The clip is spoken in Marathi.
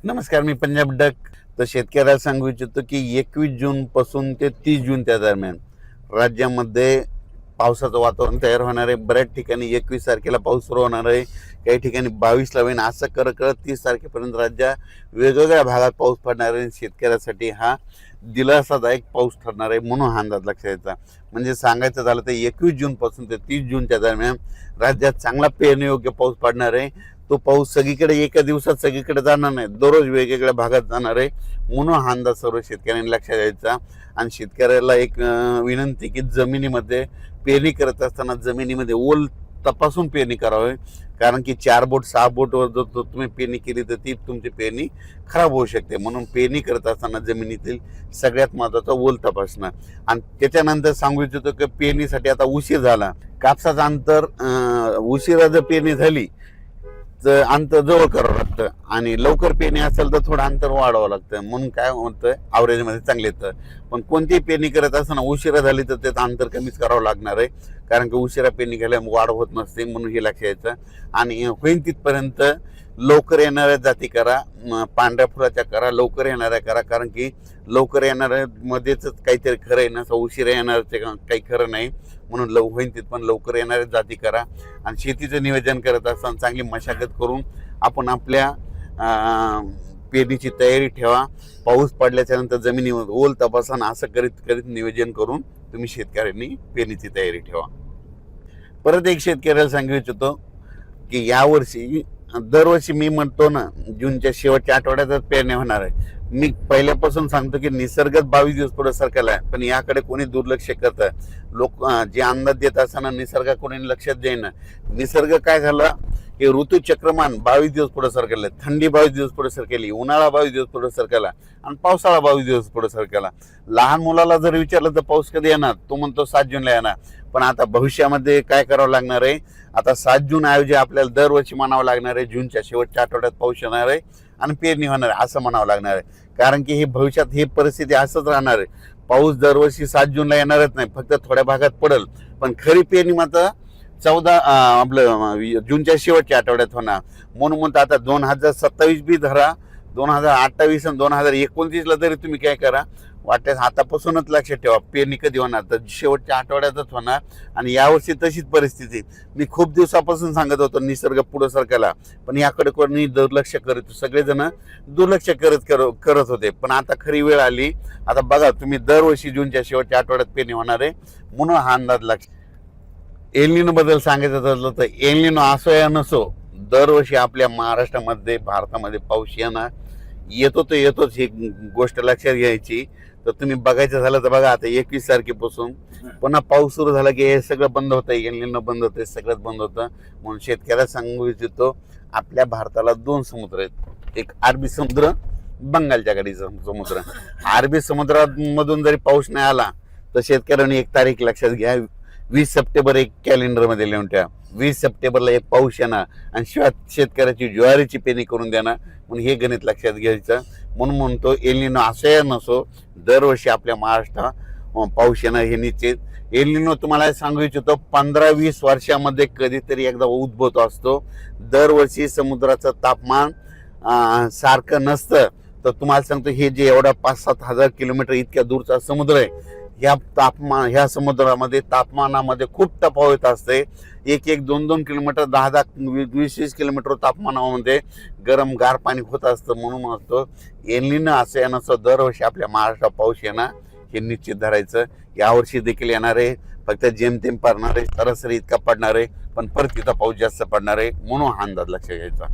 नमस्कार, मी पंजाब डक. तर शेतकऱ्याला सांगू इच्छितो की 21 जून पासून ते 30 जून त्या दरम्यान राज्यामध्ये पावसाचं वातावरण तयार होणार आहे. बऱ्याच ठिकाणी 21 तारखेला पाऊस सुरू होणार आहे, काही ठिकाणी 22ला होईल. असं करत करत 30 तारखेपर्यंत राज्यात वेगवेगळ्या भागात पाऊस पडणार आहे. शेतकऱ्यासाठी हा दिलासादायक पाऊस ठरणार आहे, म्हणून हा अंदाज लक्षात यायचा. म्हणजे सांगायचं झालं तर 21 जून पासून ते 30 जूनच्या दरम्यान राज्यात चांगला पेरणीयोग्य पाऊस पडणार आहे. तो पाऊस सगळीकडे एका दिवसात सगळीकडे जाणार नाही, दररोज वेगवेगळ्या भागात जाणार आहे, म्हणून हा अंदाज सर्व शेतकऱ्यांनी लक्षात द्यायचा. आणि शेतकऱ्याला एक विनंती की जमिनीमध्ये पेरणी करत असताना जमिनीमध्ये ओल तपासून पेरणी करावी. कारण की 4 बोट 6 बोटवर जर तुम्ही पेरणी केली तर ती तुमची पेरणी खराब होऊ शकते. म्हणून पेरणी करत असताना जमिनीतील सगळ्यात महत्त्वाचा ओल तपासणं. आणि त्याच्यानंतर सांगू इच्छितो की पेरणीसाठी आता उशीर झाला, कापसाचं अंतर उशिरा जर पेरणी झाली तर अंतर जवळ करावं लागतं, आणि लवकर पेरणी असेल तर थोडं अंतर वाढवावं लागतं. म्हणून काय होतं, ॲव्हरेजमध्ये चांगले येतं. पण कोणतीही पेरणी करत असताना उशिरा झाली तर त्याचं अंतर कमीच करावं लागणार आहे, कारण की उशिरा पेरणी केल्यामुळे वाढ होत नसते. म्हणून हे लक्षात यायचं. आणि होईल तिथपर्यंत लवकर येणाऱ्या जाती करा, पांढऱ्या फुलाच्या करा, लवकर येणाऱ्या करा. कारण की लवकर येणाऱ्या मध्येच काहीतरी खरं आहे ना, उशिरा येणाऱ्याचे काही खरं नाही. म्हणून होईल तिथपर्यंत लवकर येणाऱ्या जाती करा. आणि शेतीचं नियोजन करत असताना चांगली मशागत करून आपण आपल्या पेरणीची तयारी ठेवा. पाऊस पडल्याच्या नंतर जमिनीवर ओल तपासा, असं करीत करीत नियोजन करून तुम्ही शेतकऱ्यांनी पेरणीची तयारी ठेवा. परत एक शेतकऱ्याला सांगू इच्छितो की यावर्षी दरवर्षी मी म्हणतो ना, जूनच्या शेवटच्या आठवड्यातच पेरणी होणार आहे. मी पहिल्यापासून सांगतो की निसर्गच 22 दिवस पुढे सरकला आहे, पण याकडे कोणी दुर्लक्ष करतं. लोक जे अंदाज देत असताना निसर्ग कोणी लक्षात देईना. निसर्ग काय झाला की ऋतुचक्रमान 22 दिवस पुढे सरकलं. थंडी 22 दिवस पुढे सरकली, उन्हाळा 22 दिवस पुढे सरकला, आणि पावसाळा 22 दिवस पुढे सरकला. लहान मुलाला जर विचारलं तर पाऊस कधी येणार, तो म्हणतो 7 जूनला येणार. पण आता भविष्यामध्ये काय करावं लागणार आहे, आता 7 जून ऐवजी आपल्याला दरवर्षी म्हणावं लागणार आहे जूनच्या शेवटच्या आठवड्यात पाऊस येणार आहे आणि पेरणी होणार आहे, असं म्हणावं लागणार आहे. कारण की हे भविष्यात ही परिस्थिती असंच राहणार आहे. पाऊस दरवर्षी 7 जूनला येणारच नाही, फक्त थोड्या भागात पडेल. पण खरी पेरणी मात्र 14 आपलं जूनच्या शेवटच्या आठवड्यात होणार. म्हणून म्हणतो आता 2027 बी धरा, 2028 आणि 2029ला तरी तुम्ही काय करा, वाटल्यास आतापासूनच लक्षात ठेवा पेरणी कधी होणार, तर शेवटच्या आठवड्यातच होणार. आणि यावर्षी तशीच परिस्थिती. मी खूप दिवसापासून सांगत होतो निसर्ग पुढे सरकायला, पण याकडे कोणी दुर्लक्ष करत, सगळेजण दुर्लक्ष करत होते. पण आता खरी वेळ आली. आता बघा तुम्ही, दरवर्षी जूनच्या शेवटच्या आठवड्यात पेरणी होणार आहे, म्हणून हा अंदाज लक्ष. एल निनो बद्दल सांगायचं ठरलं तर एल निनो असो या नसो, दरवर्षी आपल्या महाराष्ट्रामध्ये भारतामध्ये पाऊस येतो तर येतोच, ही गोष्ट लक्षात घ्यायची. तर तुम्ही बघायचं झालं तर बघा, आता 21 तारखेपासून पुन्हा पाऊस सुरू झाला की हे सगळं बंद होतं, एल निनो बंद होतं, सगळंच बंद होतं. म्हणून शेतकऱ्याला सांगू इच्छितो, आपल्या भारताला 2 समुद्र आहेत, एक अरबी समुद्र, बंगालच्या खाडीचा समुद्र. अरबी समुद्रामधून जरी पाऊस नाही आला तर शेतकऱ्यांनी एक तारीख लक्षात घ्या, 20 सप्टेंबर एक कॅलेंडरमध्ये लिहून ठेवा. 20 सप्टेंबरला एक पाऊस येणार आणि शिवाय शेतकऱ्याची ज्वारीची पेरणी करून देणार. म्हणून हे गणित लक्षात घ्यायचं. म्हणून म्हणतो एल निनो असो या नसो, दरवर्षी आपल्या महाराष्ट्रात पाऊस येणार हे निश्चित. एल निनो तुम्हाला सांगू इच्छितो 15-20 वर्षामध्ये कधीतरी एकदा उद्भवतो असतो. दरवर्षी समुद्राचं तापमान सारखं नसतं. तर तुम्हाला सांगतो, हे जे एवढा 5-7 हजार किलोमीटर इतक्या दूरचा समुद्र आहे, ह्या समुद्रामध्ये तापमानामध्ये खूप तफावत असते. 1-1, 2-2 किलोमीटर, 10-10, 20-20 किलोमीटर तापमानामध्ये गरम गार पाणी होत असतं. म्हणून म्हणतो एल निनो असं येणं, दरवर्षी आपल्या महाराष्ट्रात पाऊस येणार हे निश्चित धरायचं. यावर्षी देखील येणार आहे, फक्त जेमतेम पडणार आहे, सरासरी इतका पडणार आहे, पण परत तिथं पाऊस जास्त पडणार आहे. म्हणून हा अंदाज लक्षात घ्यायचा.